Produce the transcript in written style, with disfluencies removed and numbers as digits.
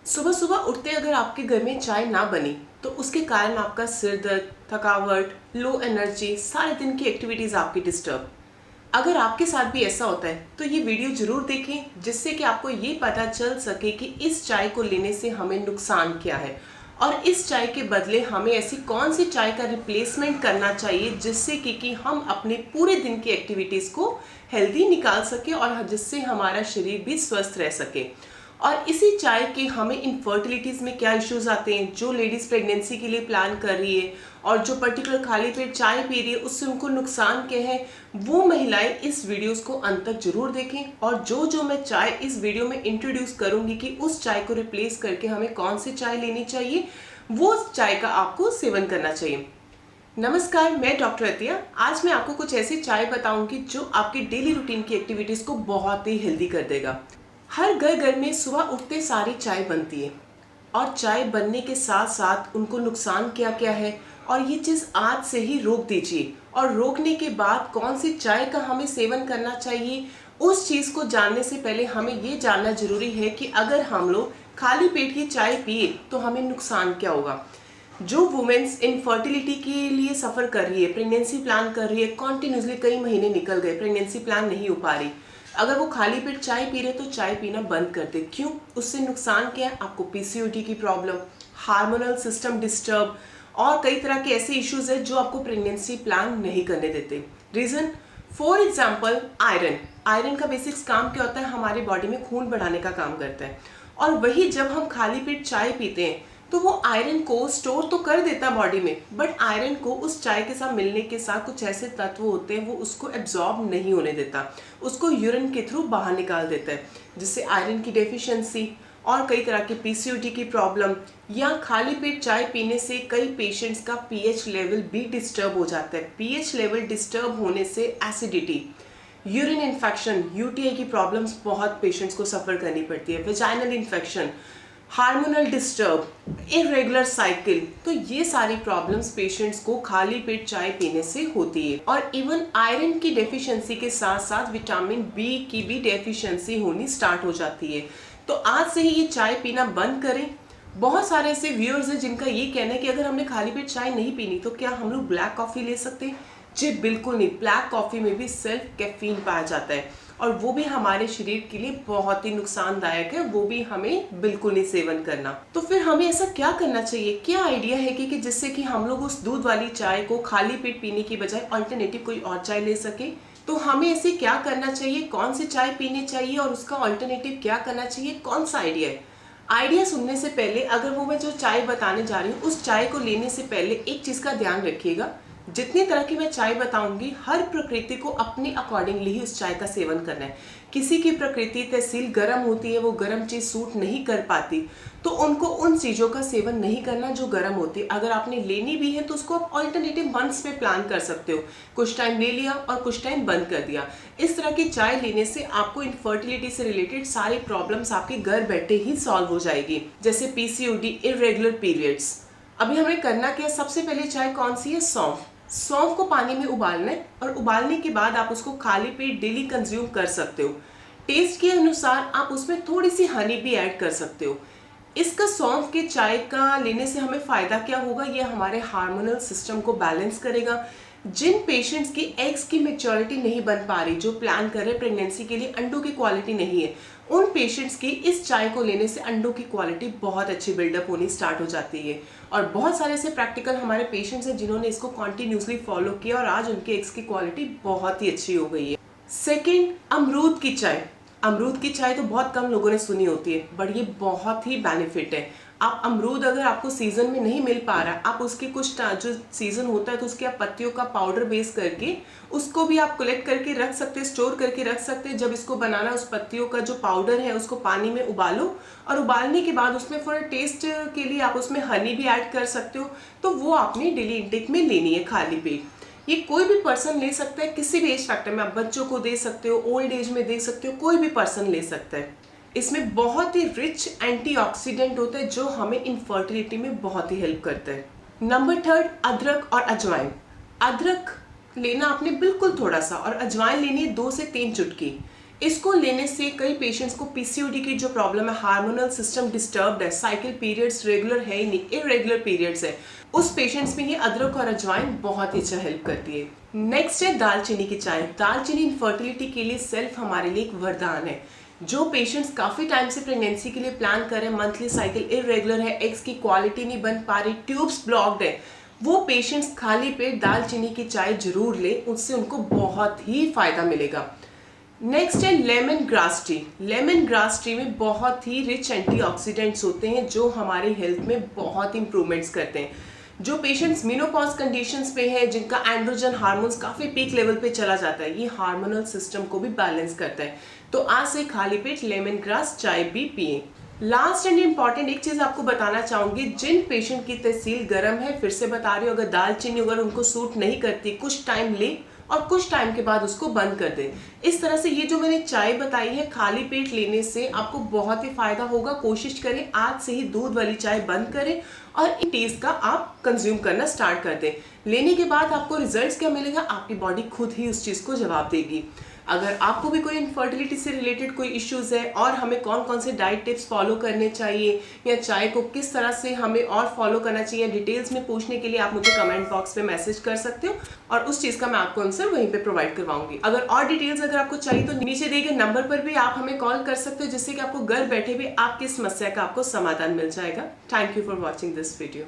सुबह सुबह उठते अगर आपके घर में चाय ना बनी तो उसके कारण आपका सिर दर्द, थकावट, लो एनर्जी, सारे दिन की एक्टिविटीज़ आपकी डिस्टर्ब। अगर आपके साथ भी ऐसा होता है तो ये वीडियो ज़रूर देखें, जिससे कि आपको ये पता चल सके कि इस चाय को लेने से हमें नुकसान क्या है और इस चाय के बदले हमें ऐसी कौन सी चाय का रिप्लेसमेंट करना चाहिए जिससे कि हम अपने पूरे दिन की एक्टिविटीज़ को हेल्दी निकाल सके और जिससे हमारा शरीर भी स्वस्थ रह सके। और इसी चाय के हमें इनफर्टिलिटीज़ में क्या इश्यूज आते हैं, जो लेडीज़ प्रेगनेंसी के लिए प्लान कर रही है और जो पर्टिकुलर खाली पेट चाय पी रही है उससे उनको नुकसान क्या है, वो महिलाएं इस वीडियोस को अंत तक जरूर देखें। और जो मैं चाय इस वीडियो में इंट्रोड्यूस करूंगी कि उस चाय को रिप्लेस करके हमें कौन सी चाय लेनी चाहिए, वो चाय का आपको सेवन करना चाहिए। नमस्कार, मैं डॉक्टर अतिया। आज मैं आपको कुछ ऐसी चाय बताऊंगी जो आपकी डेली रूटीन की एक्टिविटीज़ को बहुत ही हेल्दी कर देगा। हर घर में सुबह उठते सारी चाय बनती है और चाय बनने के साथ साथ उनको नुकसान क्या क्या है और ये चीज़ आज से ही रोक दीजिए। और रोकने के बाद कौन सी चाय का हमें सेवन करना चाहिए, उस चीज़ को जानने से पहले हमें ये जानना जरूरी है कि अगर हम लोग खाली पेट की चाय पिए तो हमें नुकसान क्या होगा। जो वुमेन्स इनफर्टिलिटी के लिए सफ़र कर रही है, प्रेगनेंसी प्लान कर रही है, कॉन्टिन्यूसली कई महीने निकल गए, प्रेगनेंसी प्लान नहीं हो पा रही, अगर वो खाली पेट चाय पी रहे तो चाय पीना बंद कर दे। क्यों? उससे नुकसान क्या है? आपको पीसीओडी की प्रॉब्लम, हार्मोनल सिस्टम डिस्टर्ब और कई तरह के ऐसे इश्यूज है जो आपको प्रेगनेंसी प्लान नहीं करने देते। रीज़न फॉर एग्जाम्पल आयरन का बेसिक्स काम क्या होता है? हमारे बॉडी में खून बढ़ाने का काम करता है। और वही जब हम खाली पेट चाय पीते हैं तो वो आयरन को स्टोर तो कर देता बॉडी में, बट आयरन को उस चाय के साथ मिलने के साथ कुछ ऐसे तत्व होते हैं वो उसको एब्जॉर्ब नहीं होने देता, उसको यूरिन के थ्रू बाहर निकाल देता है, जिससे आयरन की डेफिशिएंसी और कई तरह की पीसीओडी की प्रॉब्लम या खाली पेट चाय पीने से कई पेशेंट्स का पीएच लेवल भी डिस्टर्ब हो जाता है। पीएच लेवल डिस्टर्ब होने से एसिडिटी, यूरिन इन्फेक्शन, यूटीआई की प्रॉब्लम्स बहुत पेशेंट्स को सफ़र करनी पड़ती है, vaginal infection, hormonal disturb, irregular cycle. तो ये सारी प्रॉब्लम्स पेशेंट्स को खाली पेट चाय पीने से होती है। और इवन आयरन की डेफिशिएंसी के साथ साथ विटामिन बी की भी डेफिशिएंसी होनी स्टार्ट हो जाती है। तो आज से ही ये चाय पीना बंद करें। बहुत सारे ऐसे व्यूअर्स हैं जिनका ये कहना है कि अगर हमने खाली पेट चाय नहीं पीनी तो क्या हम लोग ब्लैक कॉफ़ी ले सकते हैं? जी बिल्कुल नहीं। ब्लैक कॉफ़ी में भी सिर्फ कैफीन पाया जाता है और वो भी हमारे शरीर के लिए बहुत ही नुकसानदायक है, वो भी हमें बिल्कुल नहीं सेवन करना। तो फिर हमें ऐसा क्या करना चाहिए? क्या आइडिया है कि जिससे कि हम लोग उस दूध वाली चाय को खाली पेट पीने की बजाय अल्टरनेटिव कोई और चाय ले सके? तो हमें ऐसे क्या करना चाहिए, कौन सी चाय पीनी चाहिए और उसका अल्टरनेटिव क्या करना चाहिए, कौन सा आइडिया है? आइडिया सुनने से पहले अगर वो मैं जो चाय बताने जा रही हूँ उस चाय को लेने से पहले एक चीज़ का ध्यान रखिएगा, जितनी तरह की मैं चाय बताऊंगी हर प्रकृति को अपने अकॉर्डिंगली ही उस चाय का सेवन करना है। किसी की प्रकृति तहसील गर्म होती है, वो गर्म चीज़ सूट नहीं कर पाती, तो उनको उन चीज़ों का सेवन नहीं करना जो गर्म होती है। अगर आपने लेनी भी है तो उसको आप ऑल्टरनेटिव मंथ्स में प्लान कर सकते हो, कुछ टाइम ले लिया और कुछ टाइम बंद कर दिया। इस तरह की चाय लेने से आपको इनफर्टिलिटी से रिलेटेड सारी प्रॉब्लम्स आपके घर बैठे ही सॉल्व हो जाएगी, जैसे पीसीओडी, इरेगुलर पीरियड्स। अभी हमें करना क्या है? सबसे पहले चाय कौन सी है? सौंफ को पानी में उबालना है और उबालने के बाद आप उसको खाली पेट डेली कंज्यूम कर सकते हो। टेस्ट के अनुसार आप उसमें थोड़ी सी हनी भी ऐड कर सकते हो। इसका सौंफ के चाय का लेने से हमें फ़ायदा क्या होगा? ये हमारे हार्मोनल सिस्टम को बैलेंस करेगा। जिन पेशेंट्स की एग्स की मैच्योरिटी नहीं बन पा रही, जो प्लान कर रहे हैं प्रेगनेंसी के लिए, अंडों की क्वालिटी नहीं है, उन पेशेंट्स की इस चाय को लेने से अंडों की क्वालिटी बहुत अच्छी बिल्डअप होनी स्टार्ट हो जाती है। और बहुत सारे ऐसे प्रैक्टिकल हमारे पेशेंट्स हैं जिन्होंने इसको कॉन्टिन्यूसली फॉलो किया और आज उनके एग्स की क्वालिटी बहुत ही अच्छी हो गई है। सेकेंड, अमरूद की चाय। अमरूद की चाय तो बहुत कम लोगों ने सुनी होती है, बट ये बहुत ही बेनिफिट है। आप अमरूद अगर आपको सीजन में नहीं मिल पा रहा, आप उसके कुछ जो सीजन होता है तो उसके आप पत्तियों का पाउडर बेस करके उसको भी आप कलेक्ट करके रख सकते हैं, स्टोर करके रख सकते हैं। जब इसको बनाना, उस पत्तियों का जो पाउडर है उसको पानी में उबालो और उबालने के बाद उसमें फॉर टेस्ट के लिए आप उसमें हनी भी ऐड कर सकते हो। तो वो आपने डेली इंटेक में लेनी है खाली पेट। ये कोई भी पर्सन ले सकता है, किसी भी एज फैक्टर में। आप बच्चों को दे सकते हो, ओल्ड एज में दे सकते हो, कोई भी पर्सन ले सकता है। इसमें बहुत ही रिच एंटीऑक्सीडेंट होता है जो हमें इनफर्टिलिटी में बहुत ही हेल्प करता है। नंबर थर्ड, अदरक और अजवाइन। अदरक लेना आपने बिल्कुल थोड़ा सा और अजवाइन लेनी है 2 से 3 चुटकी। इसको लेने से कई पेशेंट्स को पीसीओडी की जो प्रॉब्लम है, हार्मोनल सिस्टम डिस्टर्ब्ड है, साइकिल पीरियड्स रेगुलर है ही नहीं, इरेगुलर पीरियड्स है, उस पेशेंट्स में ये अदरक और अजवाइन बहुत ही अच्छा हेल्प करती है। नेक्स्ट है दालचीनी की चाय। दालचीनी इनफर्टिलिटी के लिए सेल्फ हमारे लिए एक वरदान है। जो पेशेंट्स काफ़ी टाइम से प्रेगनेंसी के लिए प्लान कर रहे हैं, मंथली साइकिल इरेगुलर है, एग्स की क्वालिटी नहीं बन पा रही, ट्यूब्स ब्लॉक्ड है, वो पेशेंट्स खाली पेट दालचीनी की चाय जरूर ले, उससे उनको बहुत ही फायदा मिलेगा। नेक्स्ट है lemon grass tea. Lemon grass tea में बहुत ही रिच एंटीऑक्सीडेंट्स होते हैं जो हमारे हेल्थ में बहुत इंप्रूवमेंट्स करते हैं। जो पेशेंट्स मेनोपॉज कंडीशंस पे हैं, जिनका एंड्रोजन हार्मोन्स काफ़ी पीक लेवल पे चला जाता है, ये हार्मोनल सिस्टम को भी बैलेंस करता है। तो आज से खाली पेट लेमन ग्रास चाय भी पिए। लास्ट एंड इम्पॉर्टेंट एक चीज़ आपको बताना चाहूँगी, जिन पेशेंट की तहसील गर्म है, फिर से बता रही हूँ, अगर दालचीनी अगर उनको सूट नहीं करती, कुछ टाइम ले और कुछ टाइम के बाद उसको बंद कर दें। इस तरह से ये जो मैंने चाय बताई है, खाली पेट लेने से आपको बहुत ही फायदा होगा। कोशिश करें आज से ही दूध वाली चाय बंद करें और इन टेस्ट का आप कंज्यूम करना स्टार्ट कर दें। लेने के बाद आपको रिजल्ट्स क्या मिलेगा, आपकी बॉडी खुद ही उस चीज़ को जवाब देगी। अगर आपको भी कोई इनफर्टिलिटी से रिलेटेड कोई इश्यूज है और हमें कौन कौन से डाइट टिप्स फॉलो करने चाहिए या चाय को किस तरह से हमें और फॉलो करना चाहिए, डिटेल्स में पूछने के लिए आप मुझे कमेंट बॉक्स पे मैसेज कर सकते हो और उस चीज़ का मैं आपको आंसर वहीं पे प्रोवाइड करवाऊंगी। अगर और डिटेल्स अगर आपको चाहिए तो नीचे दिए गए नंबर पर भी आप हमें कॉल कर सकते हो, जिससे कि आपको घर बैठे भी आपकी समस्या का आपको समाधान मिल जाएगा। Thank you for watching this video.